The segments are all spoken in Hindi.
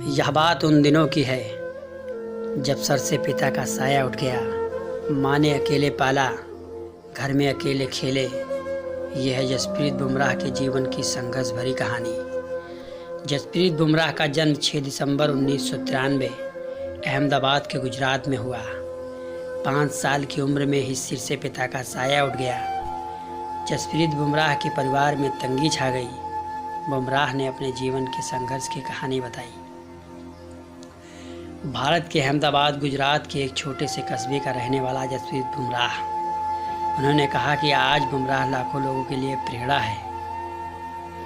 यह बात उन दिनों की है जब सर से पिता का साया उठ गया। माँ ने अकेले पाला, घर में अकेले खेले। यह है जसप्रीत बुमराह के जीवन की संघर्ष भरी कहानी। जसप्रीत बुमराह का जन्म 6 दिसंबर 1993 अहमदाबाद के गुजरात में हुआ। 5 साल की उम्र में ही सिर से पिता का साया उठ गया। जसप्रीत बुमराह के परिवार में तंगी छा गई। बुमराह ने अपने जीवन के संघर्ष की कहानी बताई। भारत के अहमदाबाद गुजरात के एक छोटे से कस्बे का रहने वाला जसप्रीत बुमराह। उन्होंने कहा कि आज बुमराह लाखों लोगों के लिए प्रेरणा है।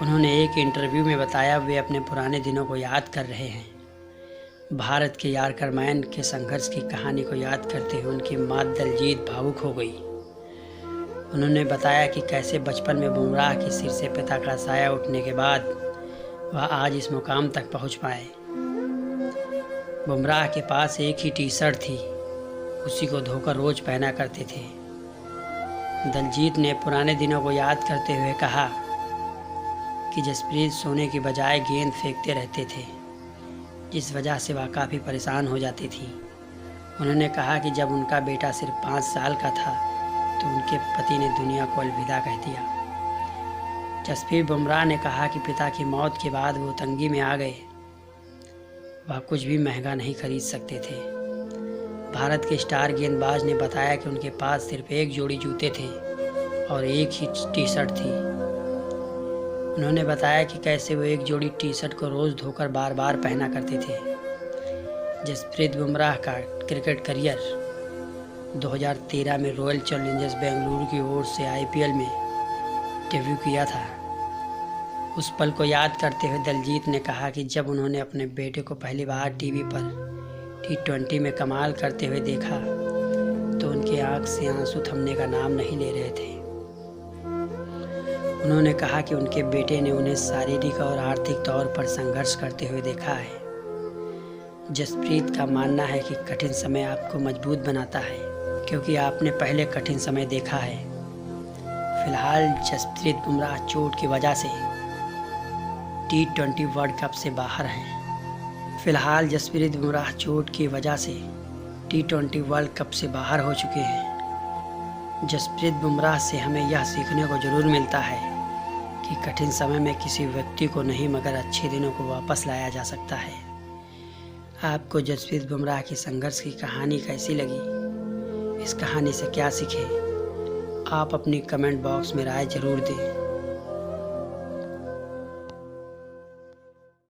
उन्होंने एक इंटरव्यू में बताया वे अपने पुराने दिनों को याद कर रहे हैं। भारत के यारकर के संघर्ष की कहानी को याद करते हुए उनकी मां दलजीत भावुक हो गई। उन्होंने बताया कि कैसे बचपन में बुमराह के सिर से पिता का साया उठने के बाद वह आज इस मुकाम तक पहुंच पाए। बुमराह के पास एक ही टी शर्ट थी, उसी को धोकर रोज पहना करते थे। दलजीत ने पुराने दिनों को याद करते हुए कहा कि जसप्रीत सोने की बजाय गेंद फेंकते रहते थे, जिस वजह से वह काफ़ी परेशान हो जाती थी। उन्होंने कहा कि जब उनका बेटा सिर्फ 5 साल का था तो उनके पति ने दुनिया को अलविदा कह दिया। जसप्रीत बुमराह ने कहा कि पिता की मौत के बाद वो तंगी में आ गए। वह कुछ भी महंगा नहीं खरीद सकते थे। भारत के स्टार गेंदबाज ने बताया कि उनके पास सिर्फ एक जोड़ी जूते थे और एक ही टी शर्ट थी। उन्होंने बताया कि कैसे वो एक जोड़ी टी शर्ट को रोज़ धोकर बार बार पहना करते थे। जसप्रीत बुमराह का क्रिकेट करियर 2013 में रॉयल चैलेंजर्स बेंगलुरु की ओर से IPL में डेब्यू किया था। उस पल को याद करते हुए दलजीत ने कहा कि जब उन्होंने अपने बेटे को पहली बार टीवी पर T20 में कमाल करते हुए देखा तो उनकी आंख से आंसू थमने का नाम नहीं ले रहे थे। उन्होंने कहा कि उनके बेटे ने उन्हें शारीरिक और आर्थिक तौर पर संघर्ष करते हुए देखा है। जसप्रीत का मानना है कि कठिन समय आपको मजबूत बनाता है, क्योंकि आपने पहले कठिन समय देखा है। फिलहाल जसप्रीत बुमराह चोट की वजह से T20 वर्ल्ड कप से बाहर हैं। फिलहाल जसप्रीत बुमराह चोट की वजह से T20 वर्ल्ड कप से बाहर हो चुके हैं। जसप्रीत बुमराह से हमें यह सीखने को जरूर मिलता है कि कठिन समय में किसी व्यक्ति को नहीं मगर अच्छे दिनों को वापस लाया जा सकता है। आपको जसप्रीत बुमराह की संघर्ष की कहानी कैसी लगी? इस कहानी से क्या सीखे? आप अपनी कमेंट बॉक्स में राय जरूर दें।